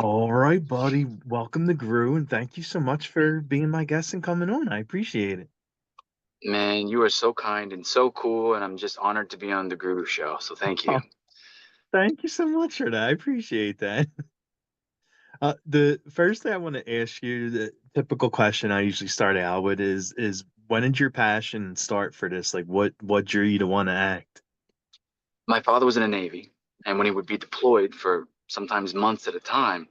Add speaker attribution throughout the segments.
Speaker 1: All right, buddy. Welcome to Grue, and thank you so much for being my guest and coming on. I appreciate it.
Speaker 2: Man, you are so kind and so cool, and I'm just honored to be on the Grue Show. So thank you.
Speaker 1: Oh, thank you so much for that. I appreciate that. The first thing I want to ask you, the typical question I usually start out with is when did your passion start for this? Like what drew you to want to act?
Speaker 2: My father was in the Navy, and when he would be deployed for sometimes months at a time,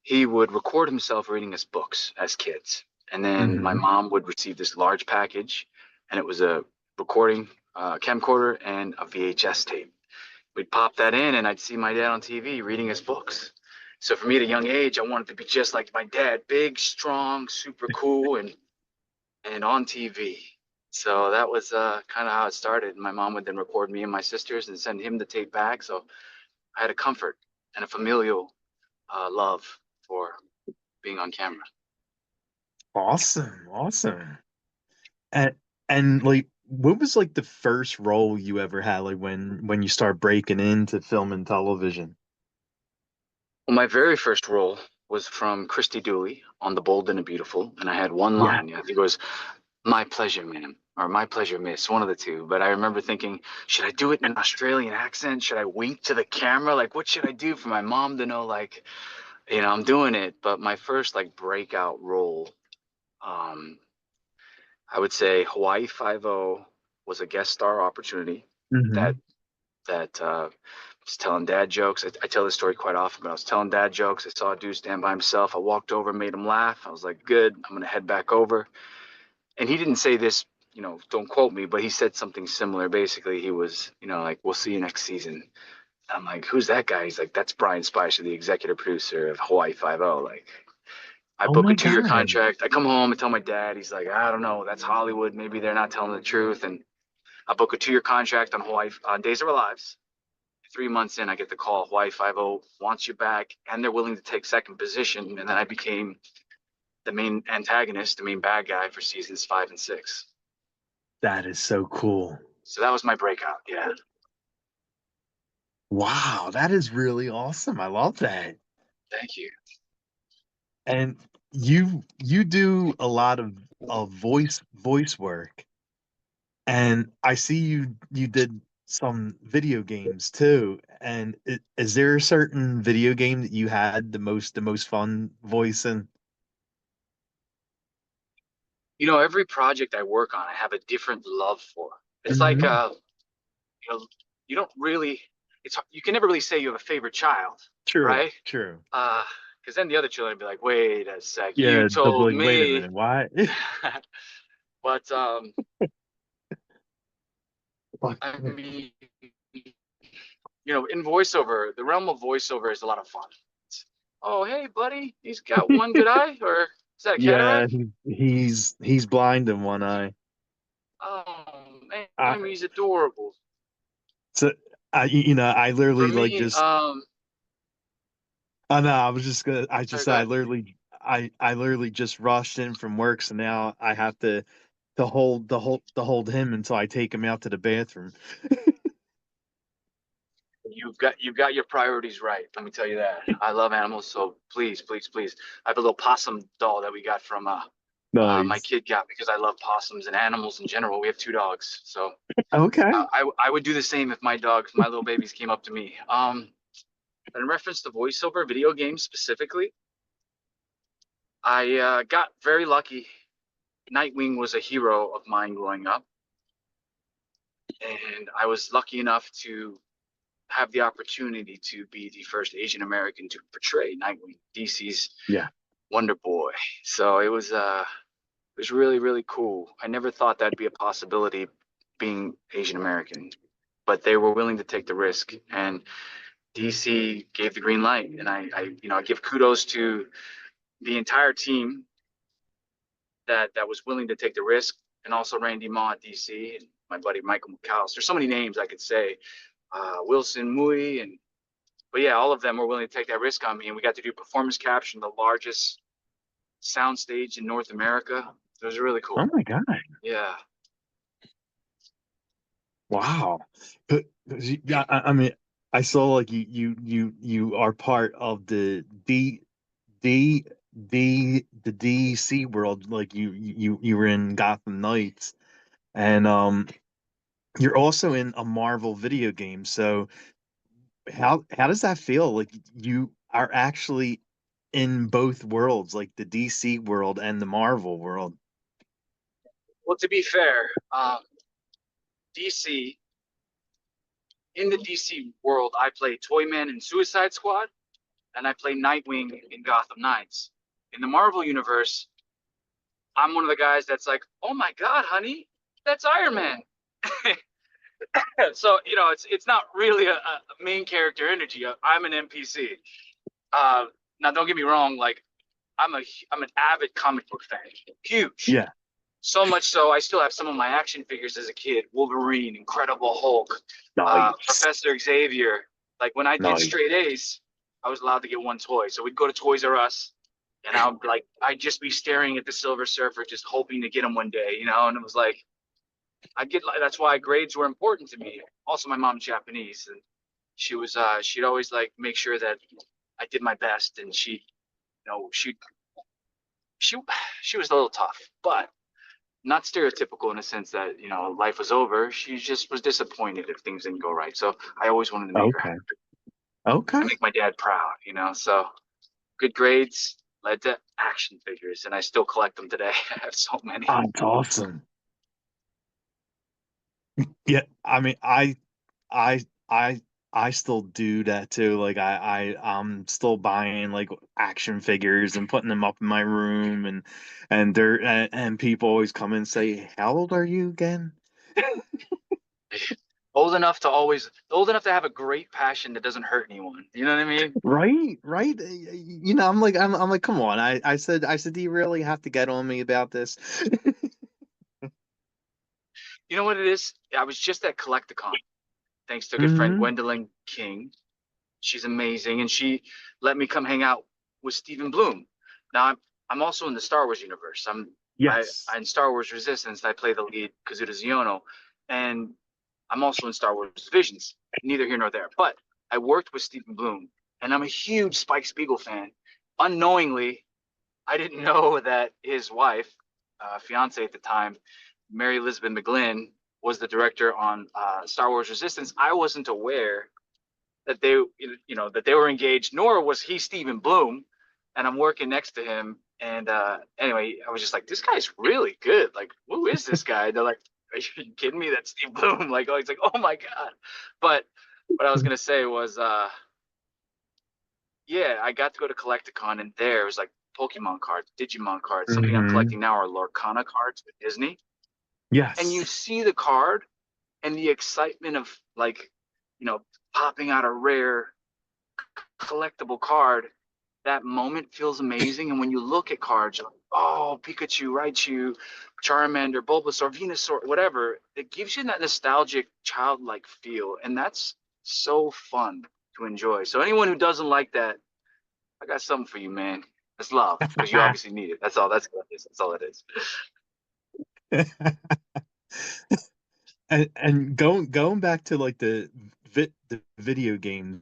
Speaker 2: he would record himself reading us books as kids. And then my
Speaker 1: Hmm.
Speaker 2: mom would receive this large package, and it was a recording camcorder and a VHS tape. We'd pop that in, and I'd see my dad on TV reading his books. So for me at a young age, I wanted to be just like my dad, big, strong, super cool, and on TV. So that was kind of how it started. My mom would then record me and my sisters and send him the tape back. So I had a comfort and a familial love for being on camera.
Speaker 1: Awesome, awesome. And and like what was like the first role you ever had, like when you start breaking into film and television?
Speaker 2: Well, my very first role was from Christy Dooley on The Bold and the Beautiful, and I had one
Speaker 1: Yeah.
Speaker 2: line. I think it was "My pleasure, ma'am," or "My pleasure, miss," one of the two. But I remember thinking, should I do it in an Australian accent? Should I wink to the camera? Like, what should I do for my mom to know, like, I'm doing it? But my first like breakout role, um, I would say Hawaii Five O was a guest star opportunity that
Speaker 1: Hmm.
Speaker 2: was telling dad jokes. I tell this story quite often, but I was telling dad jokes. I saw a dude stand by himself. I walked over, made him laugh. I was like, good, I'm gonna head back over. And he didn't say this, don't quote me, but he said something similar. Basically, he was, like, we'll see you next season. I'm like, who's that guy? He's like, that's Brian Spicer, the executive producer of Hawaii Five O. Like, I
Speaker 1: Oh
Speaker 2: book a
Speaker 1: my
Speaker 2: 2 year
Speaker 1: God.
Speaker 2: contract. I come home and tell my dad. He's like, I don't know. That's Hollywood. Maybe they're not telling the truth. And I book a 2 year contract on Hawaii on Days of Our Lives. 3 months in, I get the call. Hawaii Five O wants you back, and they're willing to take second position. And then I became the main antagonist, the main bad guy for seasons 5 and 6.
Speaker 1: That is so cool.
Speaker 2: So that was my breakout. Yeah.
Speaker 1: Wow, that is really awesome. I love that.
Speaker 2: Thank you.
Speaker 1: And you do a lot of voice work. And I see you did some video games too. And is there a certain video game that you had the most fun voice in?
Speaker 2: Every project I work on, I have a different love for. It's like,
Speaker 1: Hmm.
Speaker 2: you know, you don't really, you can never really say you have a favorite child,
Speaker 1: True,
Speaker 2: right?
Speaker 1: true.
Speaker 2: Because then the other children would be like, wait a sec, you
Speaker 1: Yeah, they'll be
Speaker 2: told
Speaker 1: like, wait a
Speaker 2: me.
Speaker 1: minute, why?
Speaker 2: But
Speaker 1: But-
Speaker 2: I mean, in voiceover, the realm of voiceover is a lot of fun. Oh, hey, buddy, he's got one good eye, or is that a
Speaker 1: Yeah,
Speaker 2: cataract?
Speaker 1: he's blind in one eye.
Speaker 2: Oh
Speaker 1: I,
Speaker 2: man, he's adorable.
Speaker 1: so I
Speaker 2: For
Speaker 1: literally like
Speaker 2: me,
Speaker 1: just I know I was just gonna I just
Speaker 2: sorry, go
Speaker 1: said
Speaker 2: ahead.
Speaker 1: I literally just rushed in from work, so now I have to hold him until I take him out to the bathroom.
Speaker 2: You've got your priorities right. Let me tell you that. I love animals, so please, please, please. I have a little possum doll that we got from my
Speaker 1: Nice.
Speaker 2: kid got because I love possums and animals in general. We have 2 dogs, so
Speaker 1: Okay.
Speaker 2: I would do the same if my little babies came up to me. In reference to voiceover video games specifically, I got very lucky. Nightwing was a hero of mine growing up, and I was lucky enough to have the opportunity to be the first Asian American to portray Nightwing, DC's
Speaker 1: Yeah.
Speaker 2: Wonder Boy. So it was really really cool. I never thought that'd be a possibility being Asian American, but they were willing to take the risk, and DC gave the green light. And I give kudos to the entire team that was willing to take the risk, and also Randy Ma at DC and my buddy Michael McCallus. There's so many names I could say, Wilson Mui, and but yeah, all of them were willing to take that risk on me, and we got to do performance capture in the largest soundstage in North America. It was really
Speaker 1: Oh
Speaker 2: cool.
Speaker 1: my God.
Speaker 2: Yeah.
Speaker 1: Wow. But yeah, I mean, I saw like you are part of the D the DC world. Like you were in Gotham Knights, and you're also in a Marvel video game. So how does that feel? Like you are actually in both worlds, like the DC world and the Marvel world.
Speaker 2: Well, to be fair, DC in the DC world, I play Toyman in Suicide Squad, and I play Nightwing in Gotham Knights. In the Marvel universe, I'm one of the guys that's like, "Oh my God, honey, that's Iron Man." So it's not really a main character energy. I'm an NPC. Uh, Now, don't get me wrong. Like, I'm an avid comic book fan, huge.
Speaker 1: Yeah,
Speaker 2: So much so, I still have some of my action figures as a kid: Wolverine, Incredible Hulk,
Speaker 1: nice,
Speaker 2: Professor Xavier. Like when I'd get
Speaker 1: nice.
Speaker 2: straight A's, I was allowed to get one toy. So we'd go to Toys R Us, and I'd just be staring at the Silver Surfer, just hoping to get him one day, And it was like that's why grades were important to me. Also, my mom's Japanese, and she'd always like make sure that I did my best, and you know, she she she was a little tough, but not stereotypical in the sense that life was over. She just was disappointed if things didn't go right. So I always wanted to make her
Speaker 1: Okay,
Speaker 2: happy and
Speaker 1: okay.
Speaker 2: make my dad proud. So good grades led to action figures, and I still collect them today. I have so many.
Speaker 1: Oh, it's awesome. Yeah, I mean, I, I, I still do that too. Like I'm still buying like action figures and putting them up in my room, and people always come and say, "How old are you again?"
Speaker 2: Old enough to have a great passion that doesn't hurt anyone. You know what I mean?
Speaker 1: Right, right. I'm like, come on. I said, do you really have to get on me about this?
Speaker 2: You know what it is? I was just at Collecticon thanks to a good friend
Speaker 1: Hmm.
Speaker 2: Gwendolyn King. She's amazing, and she let me come hang out with Stephen Bloom. Now I'm also in the Star Wars universe.
Speaker 1: Yes.
Speaker 2: I in Star Wars Resistance. I play the lead Kazuda Ziono, and I'm also in Star Wars Visions. Neither here nor there. But I worked with Stephen Bloom, and I'm a huge Spike Spiegel fan. Unknowingly, I didn't know that his wife, fiance at the time, Mary Elizabeth McGlynn, was the director on Star Wars Resistance. I wasn't aware that they were engaged, nor was he Stephen Bloom. And I'm working next to him. And anyway, I was just like, this guy's really good. Like, who is this guy? They're like, are you kidding me? That's Steve Bloom. Like, oh, he's like, oh my God. But what I was gonna say was, yeah, I got to go to Collecticon, and there was like Pokemon cards, Digimon cards. Something I'm
Speaker 1: Hmm.
Speaker 2: collecting now are Lorcana cards with Disney. And you
Speaker 1: Yes.
Speaker 2: see the card and the excitement of like, you know, popping out a rare collectible card. That moment feels amazing. And when you look at cards, you're like, oh, Pikachu, Raichu, Charmander, Bulbasaur, Venusaur, whatever, it gives you that nostalgic, childlike feel. And that's so fun to enjoy. So anyone who doesn't like that, I got something for you, man. It's love, because you obviously need it. That's all. That's what it is. That's all it is.
Speaker 1: And going back to like the video games,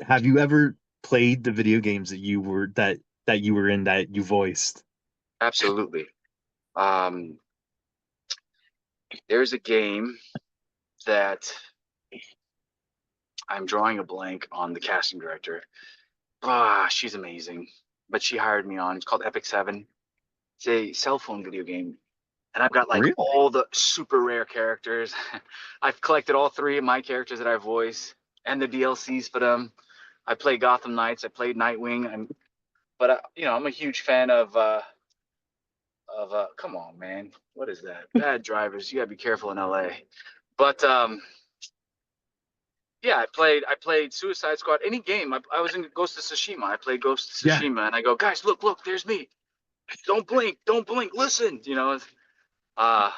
Speaker 1: have you ever played the video games that you were in that you voiced?
Speaker 2: Absolutely. Um, there's a game that I'm drawing a blank on the casting director. Ah, she's amazing. But she hired me on. It's called Epic 7. It's a cell phone video game. And I've got like
Speaker 1: Really?
Speaker 2: all the super rare characters. I've collected all three of my characters that I voice and the DLCs for them. I play Gotham Knights. I played Nightwing. I'm a huge fan of come on, man. What is that? Bad drivers. You gotta be careful in LA. But yeah, I played Suicide Squad. Any game. I was in Ghost of Tsushima. I played Ghost of
Speaker 1: Yeah.
Speaker 2: Tsushima, and I go, guys, look, there's me. Don't blink, listen. Uh,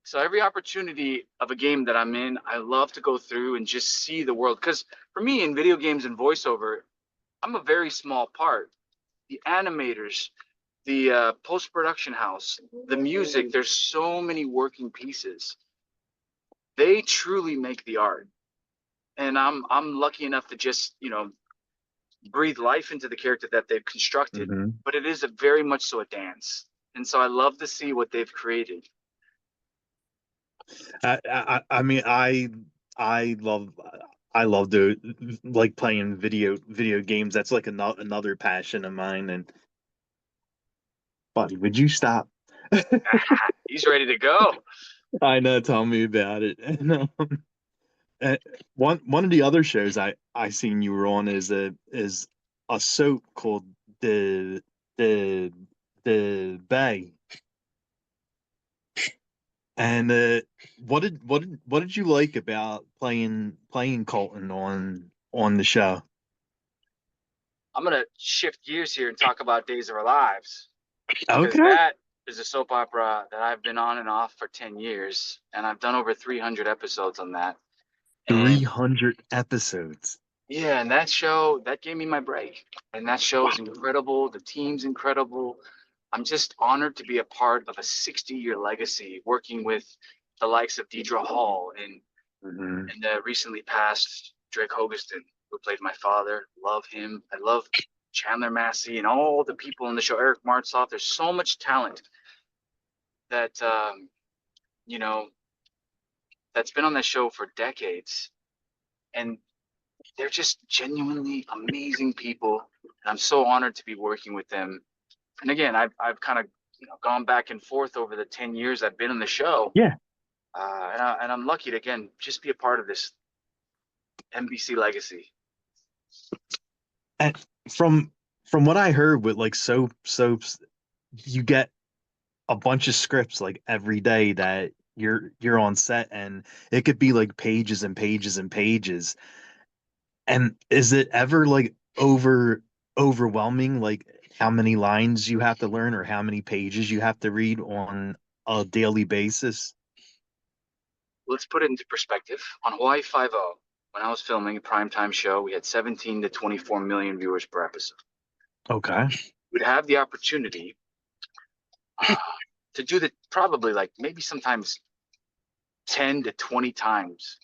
Speaker 2: so every opportunity of a game that I'm in, I love to go through and just see the world. Because for me, in video games and voiceover, I'm a very small part. The animators, the post production house, the music. There's so many working pieces. They truly make the art. and I'm lucky enough to just, breathe life into the character that they've constructed.
Speaker 1: Hmm.
Speaker 2: But it is a very much so a dance, and so I love to see what they've created.
Speaker 1: I mean, I love I love the like playing video games. That's like another passion of mine. And buddy, would you stop?
Speaker 2: He's ready to go.
Speaker 1: I know, tell me about it. And one of the other shows I seen you were on is a soap called the the Bay. And what did you like about playing Colton on the show?
Speaker 2: I'm gonna shift gears here and talk about Days of Our Lives, because
Speaker 1: Okay.
Speaker 2: that is a soap opera that I've been on and off for 10 years, and I've done over 300 episodes on that. And
Speaker 1: 300 episodes.
Speaker 2: yeah, and that show that gave me my break. And that show is incredible. The team's incredible. I'm just honored to be a part of a 60-year legacy, working with the likes of Deidre Hall and
Speaker 1: Hmm.
Speaker 2: the recently passed Drake Hogeston, who played my father. Love him. I love Chandler Massey and all the people in the show. Eric Martzoff. There's so much talent that you know that's been on the show for decades, and they're just genuinely amazing people. And I'm so honored to be working with them. And again, I've kind of gone back and forth over the 10 years I've been on the show,
Speaker 1: Yeah.
Speaker 2: and I'm lucky to again just be a part of this NBC legacy.
Speaker 1: And from what I heard with like soaps, you get a bunch of scripts like every day that you're on set, and it could be like pages and pages and pages. And is it ever like overwhelming, like how many lines you have to learn or how many pages you have to read on a daily basis?
Speaker 2: Let's put it into perspective. On Hawaii Five O, when I was filming a primetime show, we had 17 to 24 million viewers per episode.
Speaker 1: Okay.
Speaker 2: We'd have the opportunity uh, to do the probably like maybe sometimes 10 to 20 times,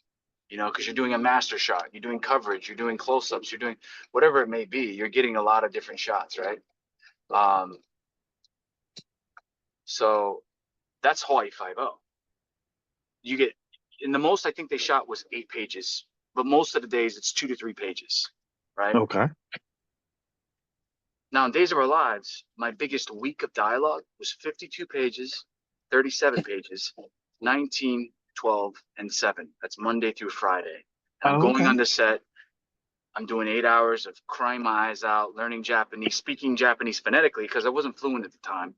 Speaker 2: because you're doing a master shot, you're doing coverage, you're doing close-ups, you're doing whatever it may be. You're getting a lot of different shots, right? Um, so that's Hawaii Five O. You get in the most I think they shot was 8 pages, but most of the days it's 2 to 3 pages, right?
Speaker 1: Okay.
Speaker 2: Now in Days of Our Lives, my biggest week of dialogue was 52 pages, 37 pages, 19, 12, and 7. That's Monday through Friday. And I'm
Speaker 1: Oh,
Speaker 2: going
Speaker 1: okay.
Speaker 2: on the set. I'm doing 8 hours of crying my eyes out, learning Japanese, speaking Japanese phonetically because I wasn't fluent at the time,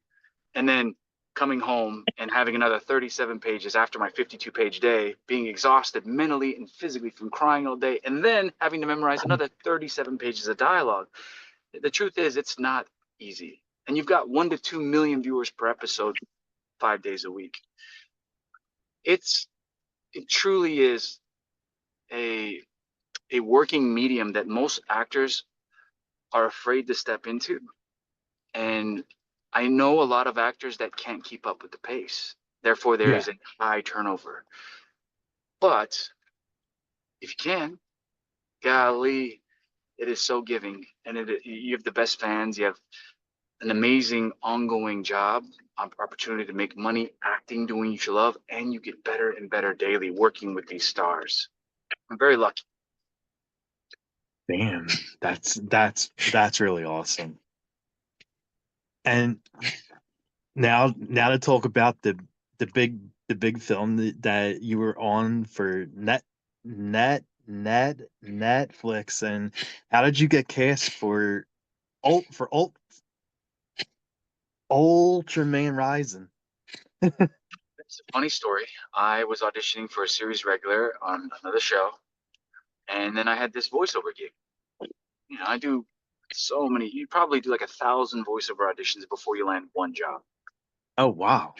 Speaker 2: and then coming home and having another 37 pages after my 52-page day, being exhausted mentally and physically from crying all day, and then having to memorize another 37 pages of dialogue. The truth is, it's not easy. And you've got 1 to 2 million viewers per episode, 5 days a week. It truly is a a working medium that most actors are afraid to step into. And I know a lot of actors that can't keep up with the pace. Therefore, there
Speaker 1: Yeah.
Speaker 2: is a high turnover. But if you can, golly, it is so giving. And you have the best fans. You have an amazing ongoing job, opportunity to make money acting, doing what you love, and you get better and better daily working with these stars. I'm very lucky.
Speaker 1: Damn. That's really awesome. And now to talk about the big film that you were on for Netflix. And how did you get cast for Ultraman Rising?
Speaker 2: It's a funny story. I was auditioning for a series regular on another show, and then I had this voiceover gig. I do so many. You probably do like 1,000 voiceover auditions before you land one job.
Speaker 1: Oh, wow.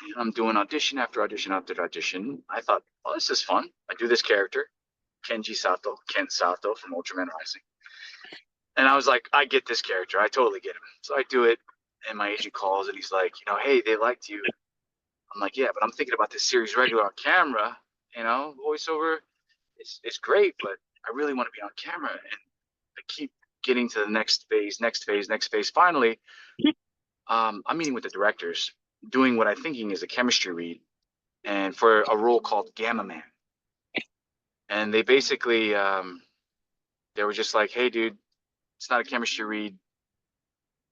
Speaker 2: And I'm doing audition after audition after audition. I thought, oh, this is fun. I do this character, Kent Sato from Ultraman Rising. And I was like, I get this character. I totally get him. So I do it, and my agent calls, and he's like, hey, they liked you. I'm like, yeah, but I'm thinking about this series regular on camera, voiceover. it's great, but I really want to be on camera. And I keep getting to the next phase, next phase, next phase. Finally, I'm meeting with the directors, doing what I'm thinking is a chemistry read, and for a role called Gamma Man. And they basically, they were just like, "Hey, dude, it's not a chemistry read,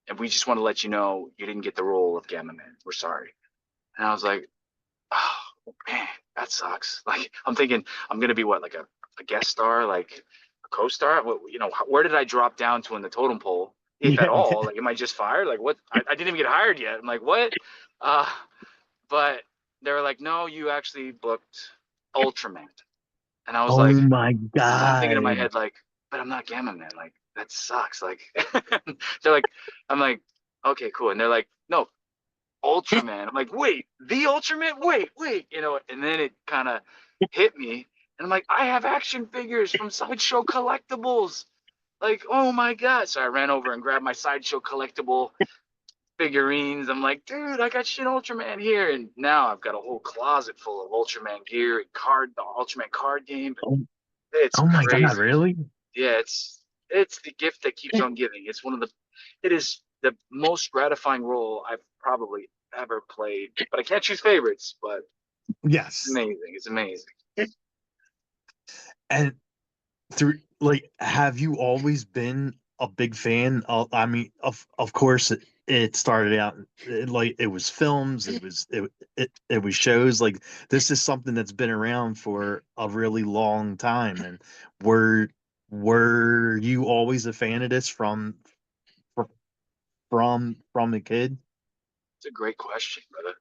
Speaker 2: and we just want to let you know you didn't get the role of Gamma Man. We're sorry." And I was like, "Oh man, that sucks." Like I'm thinking I'm gonna be what, like a guest star, like a co-star. What, where did I drop down to in the totem pole, if at
Speaker 1: Yeah,
Speaker 2: all? Like, am I just fired? Like, what? I didn't even get hired yet. I'm like, what? Uh, but they were like, no, you actually booked Ultraman. And I was
Speaker 1: oh
Speaker 2: like,
Speaker 1: my
Speaker 2: and I'm thinking in my
Speaker 1: God.
Speaker 2: head, like, but I'm not Gamma Man. Like, that sucks. Like, they're like, I'm like, okay, cool. And they're like, no, Ultraman. I'm like, wait, the Ultraman? Wait. And then it kind of hit me. And I'm like, I have action figures from Sideshow Collectibles. Like, oh my God. So I ran over and grabbed my Sideshow Collectible figurines. I'm like, dude, I got Shin Ultraman here. And now I've got a whole closet full of Ultraman gear and the Ultraman card game.
Speaker 1: Oh,
Speaker 2: It's
Speaker 1: oh my God,
Speaker 2: crazy.
Speaker 1: really?
Speaker 2: Yeah, it's the gift that keeps on giving. It is the most gratifying role I've probably ever played. But I can't choose favorites, but it's
Speaker 1: Yes.
Speaker 2: amazing. It's amazing.
Speaker 1: And through like, have you always been a big fan of, I mean, of course it started out like it was films, it was shows. Like, this is something that's been around for a really long time. And were were you always a fan of this fr- from a kid?
Speaker 2: It's a great question, brother.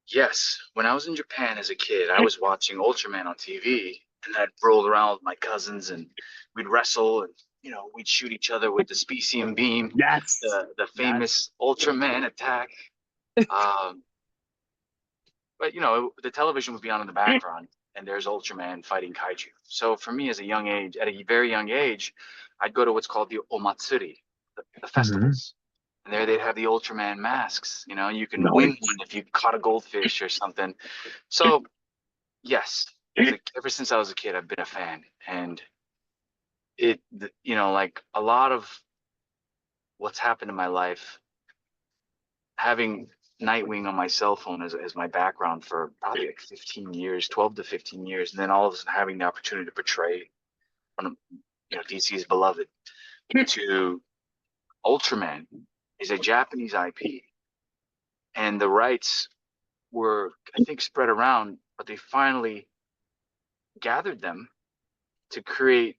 Speaker 2: Yes, when I was in Japan as a kid, I was watching Ultraman on TV, and I'd roll around with my cousins, and we'd wrestle, and we'd shoot each other with the specium beam,
Speaker 1: Yes.
Speaker 2: the
Speaker 1: Yes.
Speaker 2: famous Ultraman attack. Um, but the television would be on in the background, and there's Ultraman fighting kaiju. So for me, as a young age, at a very young age, I'd go to what's called the omatsuri, the
Speaker 1: Hmm.
Speaker 2: festivals, and there they'd have the Ultraman masks. You can win
Speaker 1: Nice.
Speaker 2: one if you caught a goldfish or something. So yes, ever since I was a kid, I've been a fan, and like a lot of what's happened in my life, having Nightwing on my cell phone as my background for probably like 15 years, 12 to 15 years, and then all of a sudden having the opportunity to portray one of DC's beloved to Ultraman is a Japanese IP, and the rights were, I think, spread around, but they finally gathered them to create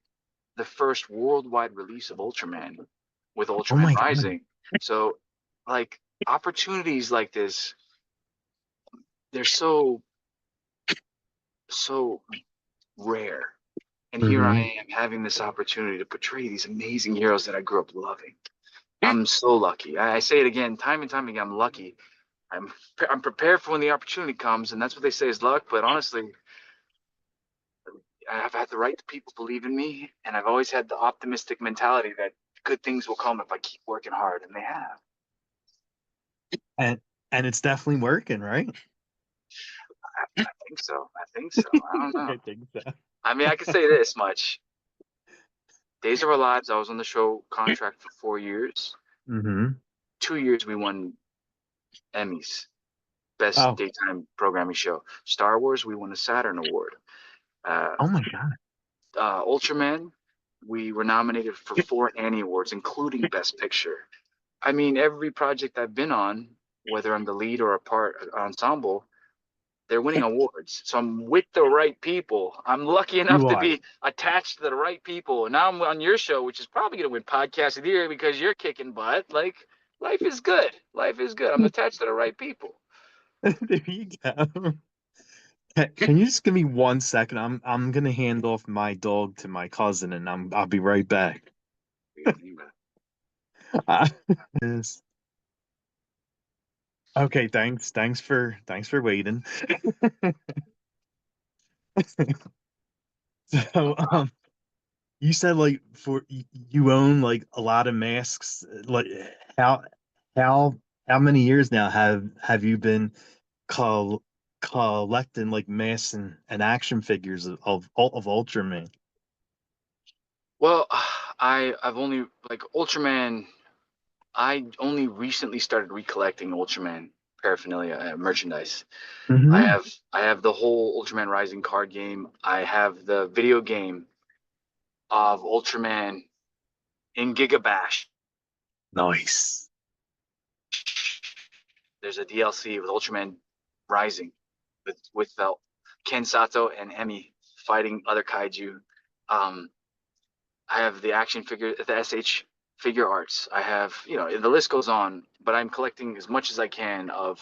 Speaker 2: the first worldwide release of Ultraman with
Speaker 1: Oh
Speaker 2: Ultraman
Speaker 1: my God.
Speaker 2: Rising. So, like, opportunities like this, they're so rare. And here I
Speaker 1: Hmm.
Speaker 2: am having this opportunity to portray these amazing heroes that I grew up loving. I'm so lucky. I say it again, time and time again. I'm lucky. I'm I'm prepared for when the opportunity comes, and that's what they say is luck. But honestly, I've had the right people believe in me, and I've always had the optimistic mentality that good things will come if I keep working hard, and they have.
Speaker 1: And it's definitely working, right?
Speaker 2: I think so. I think so. I don't know.
Speaker 1: I think so.
Speaker 2: I mean, I can say this much: Days of Our Lives. I was on the show contract for 4 years.
Speaker 1: Hmm.
Speaker 2: 2 years we won Emmys, best
Speaker 1: Oh,
Speaker 2: daytime programming show. Star Wars, we won a Saturn Award. Uh,
Speaker 1: oh my God.
Speaker 2: Ultraman, we were nominated for 4 Annie Awards, including Best Picture. I mean, every project I've been on, whether I'm the lead or a part ensemble, they're winning awards. So I'm with the right people. I'm lucky enough
Speaker 1: You
Speaker 2: to
Speaker 1: are.
Speaker 2: be attached to the right people. And now I'm on your show, which is probably going to win Podcast of the Year because you're kicking butt. Like, life is good. Life is good. I'm attached to the right people.
Speaker 1: There you go. Can you just give me 1 second? I'm gonna hand off my dog to my cousin, and I'll be right back. Uh, yes. Okay, thanks for waiting. So, you said like you own like a lot of masks. Like, how how how many years now have you been col collecting like mass and action figures of Ultraman?
Speaker 2: Well, I've only like Ultraman. I only recently started recollecting Ultraman paraphernalia, merchandise. I
Speaker 1: Hmm.
Speaker 2: have I have the whole Ultraman Rising card game. I have the video game of Ultraman in Gigabash.
Speaker 1: Nice.
Speaker 2: There's a DLC with Ultraman Rising with Ken Sato and Emi fighting other kaiju. Um, I have the action figure, the SH figure arts. I have, the list goes on, but I'm collecting as much as I can of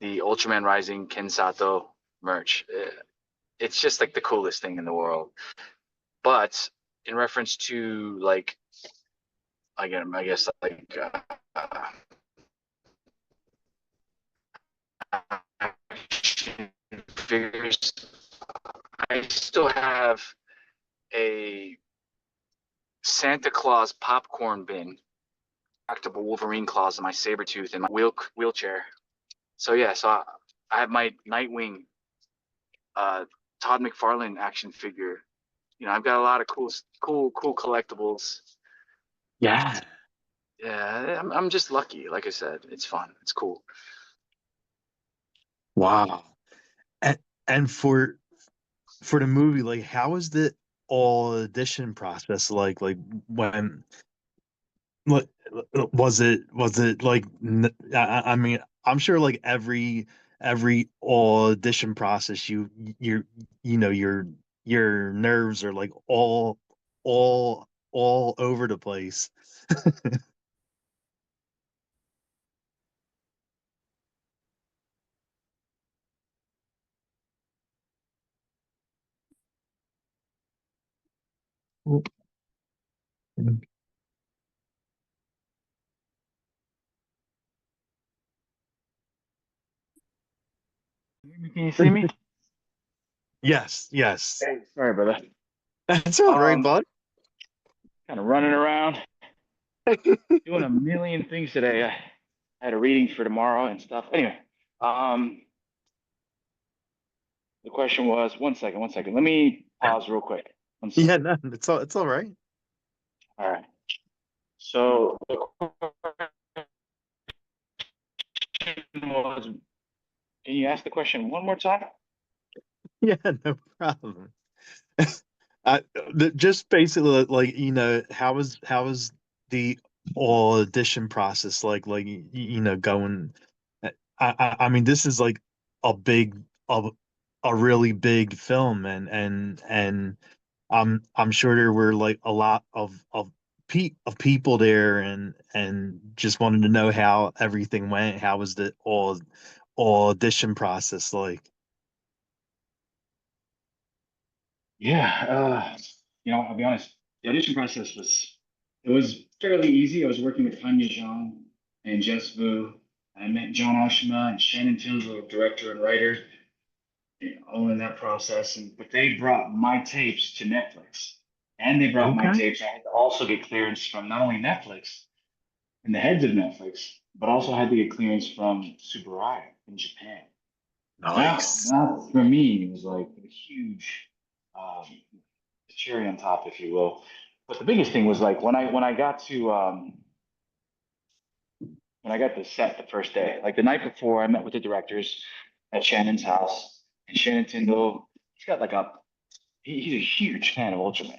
Speaker 2: the Ultraman Rising Ken Sato merch. It's just like the coolest thing in the world. But in reference to like, again, I guess like action figures, I still have a Santa Claus popcorn bin, retractable Wolverine claws, and my saber tooth in my wheelchair. So yeah, I have my Nightwing, uh, Todd McFarlane action figure. I've got a lot of cool collectibles.
Speaker 1: Yeah.
Speaker 2: Yeah, I'm just lucky. Like I said, it's fun. It's cool.
Speaker 1: Wow. And and for the movie, like how is the all audition process like? Like when like was it like I mean I'm sure like every audition process you're your nerves are like all over the place.
Speaker 2: Can you see me?
Speaker 1: Yes, yes.
Speaker 2: Hey, sorry, brother.
Speaker 1: That's all right,
Speaker 2: Um,
Speaker 1: bud.
Speaker 2: kind of running around, doing a million things today. I had a reading for tomorrow and stuff. Anyway, um, the question was, one second. Let me pause real quick. One
Speaker 1: Yeah,
Speaker 2: second.
Speaker 1: no, it's all right.
Speaker 2: All right. So the question was, can you ask the question one more time?
Speaker 1: Yeah, no problem. I just basically like how was the audition process like going. I mean this is like a big a really big film and I'm sure there were like a lot of people there and just wanted to know how everything went. How was the all audition process like?
Speaker 2: Yeah, I'll be honest. The audition process was fairly easy. I was working with Tanya Zhang and Jess Vu. I met John Oshima and Shannon Tindall, director and writer, all in that process. But they brought my tapes to Netflix, and they brought my
Speaker 1: Okay.
Speaker 2: tapes. I had to also get clearance from not only Netflix and the heads of Netflix, but also had to get clearance from Subaraya in Japan.
Speaker 1: Nice.
Speaker 2: That for me was like a huge um, cherry on top, if you will. But the biggest thing was like when I got to set the first day, like the night before, I met with the directors at Shannon's house, and Shannon Tyndall, he's got like he's a huge fan of Ultraman,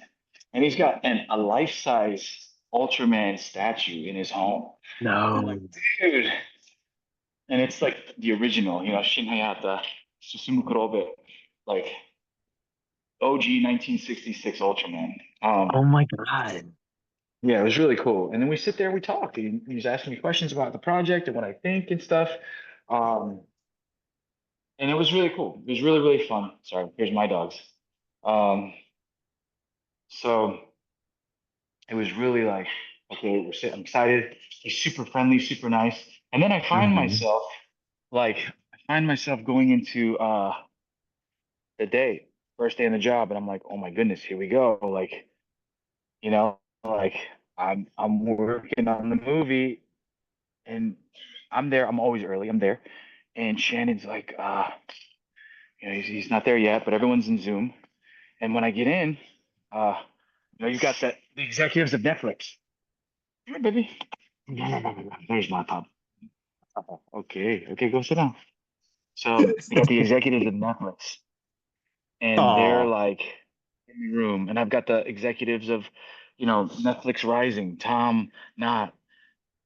Speaker 2: and he's got a life size Ultraman statue in his home. I'm like,
Speaker 1: No.
Speaker 2: dude, and it's like the original, Shin Hayata Susumu Kurobe, like OG 1966 Ultraman.
Speaker 1: Oh my God.
Speaker 2: Yeah, it was really cool. And then we sit there, we talk. He was asking me questions about the project and what I think and stuff. Um, and it was really cool. It was really, really fun. Sorry, here's my dogs. Um, so it was really like, okay, I'm excited. He's super friendly, super nice. And then
Speaker 1: Hmm.
Speaker 2: I find myself going into the day, first day on the job, and I'm like, oh my goodness, here we go. Like, like I'm working on the movie and I'm there. I'm always early. I'm there. and Shannon's like, he's not there yet, but everyone's in Zoom. And when I get in, uh, you've got the executives of Netflix. Come here, baby. No, no, no, no, no. There's my pop. Okay, okay, go sit down. So you got the executives of Netflix, and they're
Speaker 1: Oh,
Speaker 2: like in the room, and I've got the executives of, Netflix Rising, Tom Knott,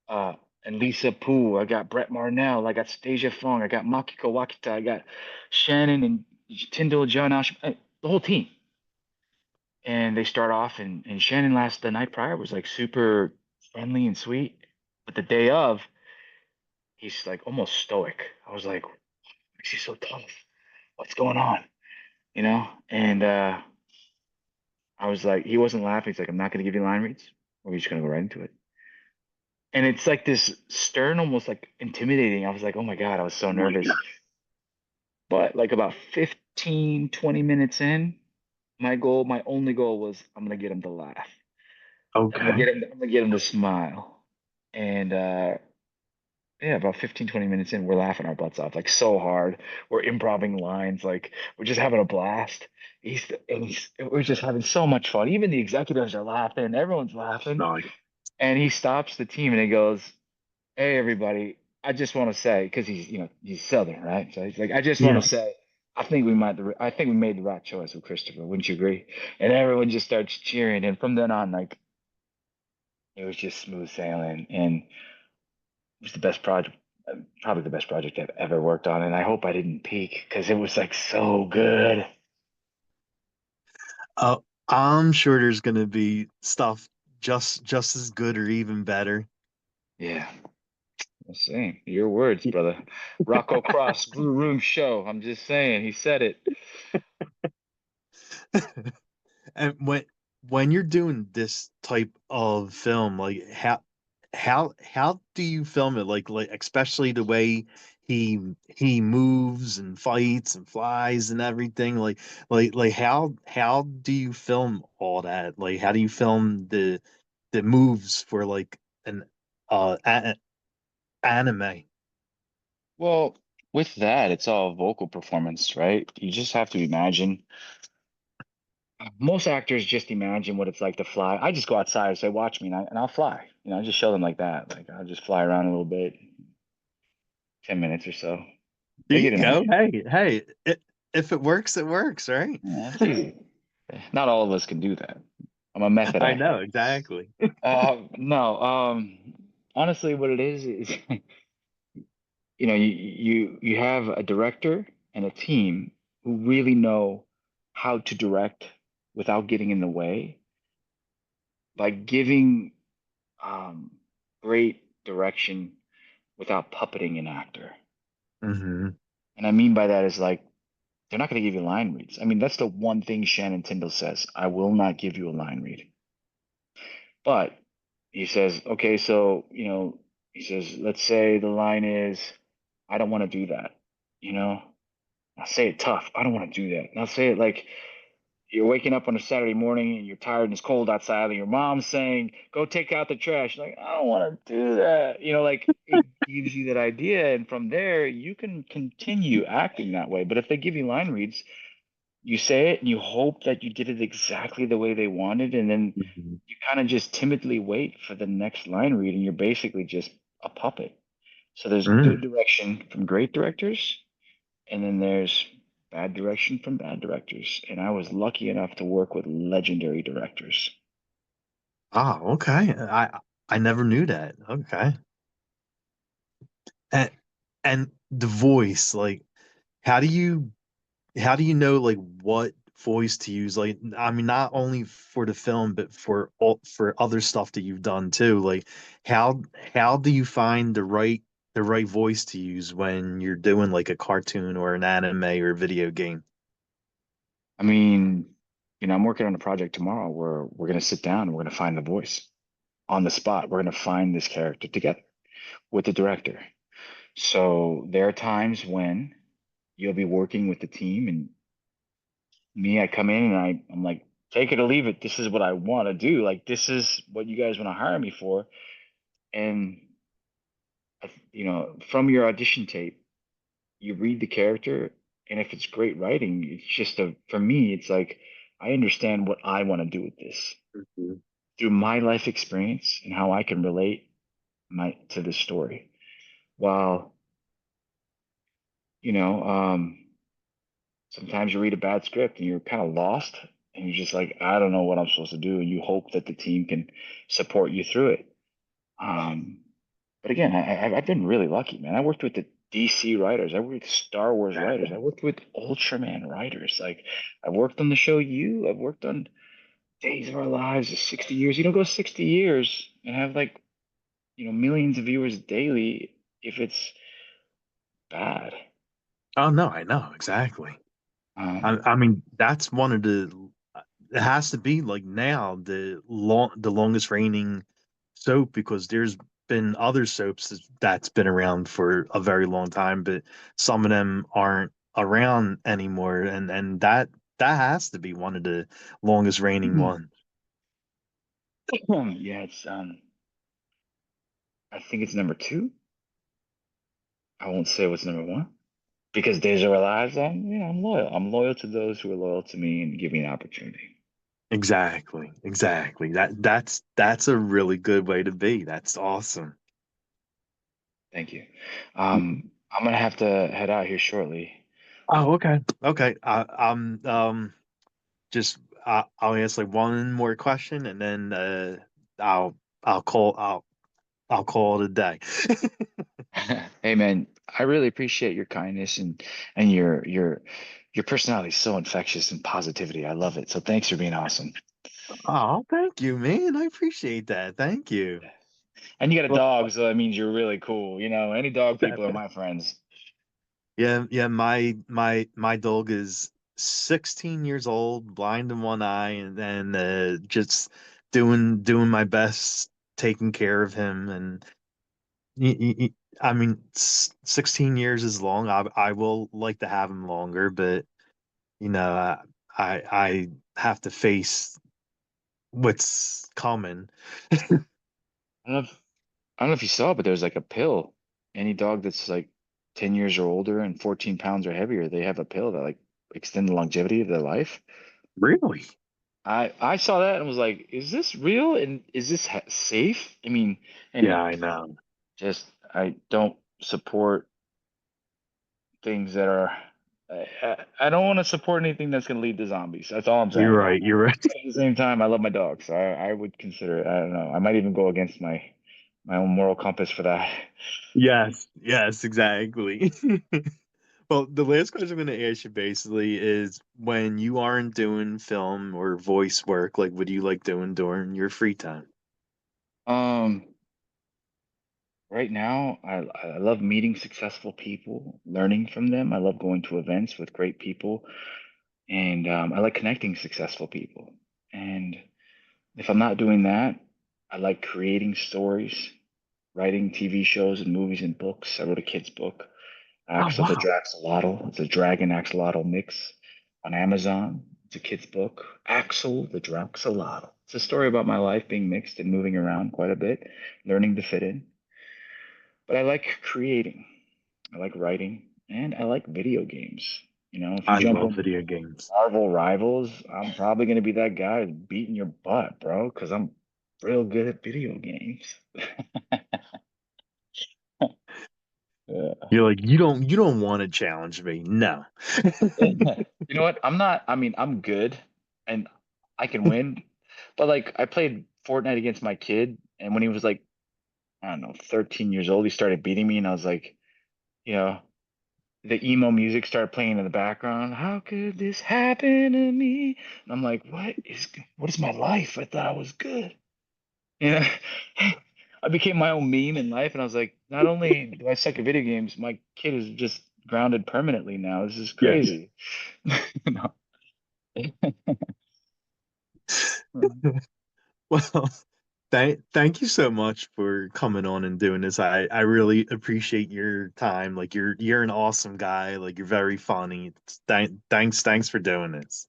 Speaker 2: uh, and Lisa Pooh. I got Brett Marnell. I got Stasia Fung. I got Makiko Wakita. I got Shannon and Tyndall, John Ash, the whole team. And they start off, and Shannon the night prior was like super friendly and sweet, but the day of, he's like almost stoic. I was like, she's so tough. What's going on? And I was like, he wasn't laughing. He's like, I'm not going to give you line reads. We're just going to go right into it. And it's like this stern, almost like intimidating. I was like, oh my God, I was so nervous. But like about 15, 20 minutes in, my only goal was I'm going to get him to laugh.
Speaker 1: okay.
Speaker 2: I'm going to get him to smile. And yeah, about 15, 20 minutes in, we're laughing our butts off, like so hard. We're improvising lines, like we're just having a blast. We're just having so much fun. Even the executives are laughing, everyone's laughing.
Speaker 1: Nice.
Speaker 2: And he stops the team and he goes, "Hey, everybody, I just want to say," because he's Southern, right? So he's like, "I just want
Speaker 1: Yeah.
Speaker 2: to say, I think we made the right choice with Christopher. Wouldn't you agree?" And everyone just starts cheering. And from then on, like it was just smooth sailing, and it was the best project, probably the best project I've ever worked on. And I hope I didn't peak because it was like so good.
Speaker 1: Uh, I'm sure there's gonna be stuff just as good or even better.
Speaker 2: Yeah, I'm saying your words, brother. Rocco Cross, Grue Rume Show. I'm just saying, he said it.
Speaker 1: And when you're doing this type of film, like how do you film it? Like especially the way he moves and fights and flies and everything. Like how do you film all that? Like how do you film the moves for like an anime?
Speaker 2: Well, with that, it's all vocal performance, right? You just have to imagine. Most actors just imagine what it's like to fly. I just go outside and say, "Watch me," and I'll fly. I just show them like that. Like I'll just fly around a little bit, 10 minutes or so.
Speaker 1: There
Speaker 2: They
Speaker 1: you
Speaker 2: get an
Speaker 1: go.
Speaker 2: idea.
Speaker 1: Hey, if it works, right?
Speaker 2: Yeah, it's easy. Not all of us can do that. I'm a method
Speaker 1: I
Speaker 2: actor.
Speaker 1: know exactly.
Speaker 2: No. Honestly, what it is you have a director and a team who really know how to direct without getting in the way, by giving um, great direction without puppeting an actor.
Speaker 1: Hmm.
Speaker 2: And I mean by that is like they're not going to give you line reads. I mean, that's the one thing Shannon Tyndall says. I will not give you a line read. But he says, okay, so, he says, let's say the line is, I don't want to do that. You know, I'll say it tough. I don't want to do that. And I'll say it like you're waking up on a Saturday morning and you're tired and it's cold outside, and your mom's saying, go take out the trash. Like, I don't want to do that. Like it gives you that idea. And from there, you can continue acting that way. But if they give you line reads, you say it and you hope that you did it exactly the way they wanted. And then
Speaker 1: Hmm.
Speaker 2: you kind of just timidly wait for the next line read, and you're basically just a puppet. So there's good
Speaker 1: Mm.
Speaker 2: direction from great directors, and then there's bad direction from bad directors. And I was lucky enough to work with legendary directors.
Speaker 1: Oh, okay. I never knew that. Okay. And and the voice, like, how do you how do you know like what voice to use? Like, I mean, not only for the film, but for other stuff that you've done too. Like, how how do you find the right voice to use when you're doing like a cartoon or an anime or video game?
Speaker 2: I mean, I'm working on a project tomorrow where we're going to sit down and we're going to find the voice on the spot. We're going to find this character together with the director. So there are times when you'll be working with the team, and me, I come in and I'm like, take it or leave it. This is what I want to do. Like, this is what you guys want to hire me for. And, from your audition tape,
Speaker 3: you read the character, and if it's great writing, it's just a for me, it's like I understand what I want to do with this
Speaker 1: Mhm.
Speaker 3: through my life experience and how I can relate my to this story. While, you know, sometimes you read a bad script and you're kind of lost and you're just like, I don't know what I'm supposed to do, and you hope that the team can support you through it. Um, but again, I've been really lucky, man. I worked with the DC writers. I worked with Star Wars writers. I worked with Ultraman writers. Like I've worked on the show You. I've worked on Days of Our Lives, 60 years. You don't go 60 years and have like, millions of viewers daily if it's bad.
Speaker 1: Oh no, I know exactly.
Speaker 3: Um,
Speaker 1: I mean, that's one of the. It has to be like now the longest reigning soap because there's been other soaps that's been around for a very long time, but some of them aren't around anymore, and that has to be one of the longest reigning ones.
Speaker 3: yeah, it's I think it's number two. I won't say what's number one because Days of Our Lives. I'm loyal. I'm loyal to those who are loyal to me and give me an opportunity.
Speaker 1: Exactly, exactly. That's a really good way to be. That's awesome.
Speaker 3: Thank you. I'm gonna have to head out here shortly.
Speaker 1: Oh, okay. Okay. Just I'll ask like one more question and then I'll I'll call I'll call it a day.
Speaker 3: Hey man, I really appreciate your kindness and your personality is so infectious and positivity. I love it. So thanks for being awesome.
Speaker 1: Oh, thank you, man. I appreciate that. Thank you.
Speaker 3: And you got a
Speaker 1: Well,
Speaker 3: dog, so that means you're really cool. Any dog
Speaker 1: that-
Speaker 3: people are my friends.
Speaker 1: yeah, yeah, my dog is 16 years old, blind in one eye, and then just doing my best taking care of him and I mean, 16 years is long. I will like to have him longer, but you know, I have to face what's coming.
Speaker 3: I don't know if, I don't know if you saw, but there's like a pill. Any dog that's like 10 years or older and 14 pounds or heavier, they have a pill that like extend the longevity of their life.
Speaker 1: Really?
Speaker 3: I saw that and was like, is this real and is this safe? I mean,
Speaker 1: Yeah,
Speaker 3: anyway,
Speaker 1: I know.
Speaker 3: just I don't support things that are. I don't want to support anything that's going to lead to zombies. That's all I'm
Speaker 1: You're
Speaker 3: saying.
Speaker 1: right. You're right.
Speaker 3: But at the same time, I love my dog, so I would consider it. I don't know. I might even go against my own moral compass for that.
Speaker 1: Yes, yes, exactly. Well, the last question I'm going to ask you basically is when you aren't doing film or voice work, like what do you like doing during your free time?
Speaker 3: Um, right now, I love meeting successful people, learning from them. I love going to events with great people, and I like connecting successful people. And if I'm not doing that, I like creating stories, writing TV shows and movies and books. I wrote a kid's book,
Speaker 1: Oh,
Speaker 3: Axel the
Speaker 1: wow.
Speaker 3: Draxolotl. It's a dragon axolotl mix on Amazon. It's a kid's book, Axel the Draxolotl. It's a story about my life being mixed and moving around quite a bit, learning to fit in. But I like creating, I like writing, and I like video games. If you
Speaker 1: I
Speaker 3: jump
Speaker 1: love
Speaker 3: on
Speaker 1: video games.
Speaker 3: Marvel Rivals, I'm probably going to be that guy beating your butt, bro, because I'm real good at video games. Yeah.
Speaker 1: You're like, you don't want to challenge me. No.
Speaker 3: You know what? I'm not, I mean, I'm good and I can win, but like I played Fortnite against my kid, and when he was like, I don't know, 13 years old, he started beating me, and I was like, you know, the emo music started playing in the background. How could this happen to me? And I'm like, what is my life? I thought I was good. You know, I became my own meme in life, and I was like, not only do I suck at video games, my kid is just grounded permanently now. This is
Speaker 1: Yes.
Speaker 3: crazy. No.
Speaker 1: Well, thank you so much for coming on and doing this. I really appreciate your time. Like you're an awesome guy. Like you're very funny. Thanks for doing this.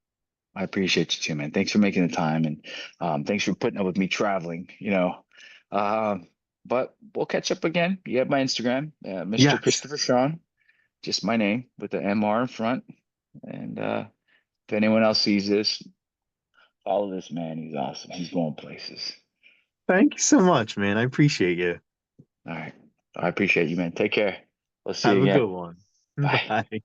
Speaker 3: I appreciate you too, man. Thanks for making the time, and thanks for putting up with me traveling. Um, but we'll catch up again. You have my Instagram, Mr.
Speaker 1: Yes.
Speaker 3: Christopher Sean. just my name with the MR in front. And if anyone else sees this, follow this man. He's awesome. He's going places.
Speaker 1: Thank you so much, man. I appreciate you.
Speaker 3: All right. I appreciate you, man. Take care. We'll see
Speaker 1: Have
Speaker 3: you
Speaker 1: a
Speaker 3: again.
Speaker 1: good one.
Speaker 3: Bye.
Speaker 1: Bye.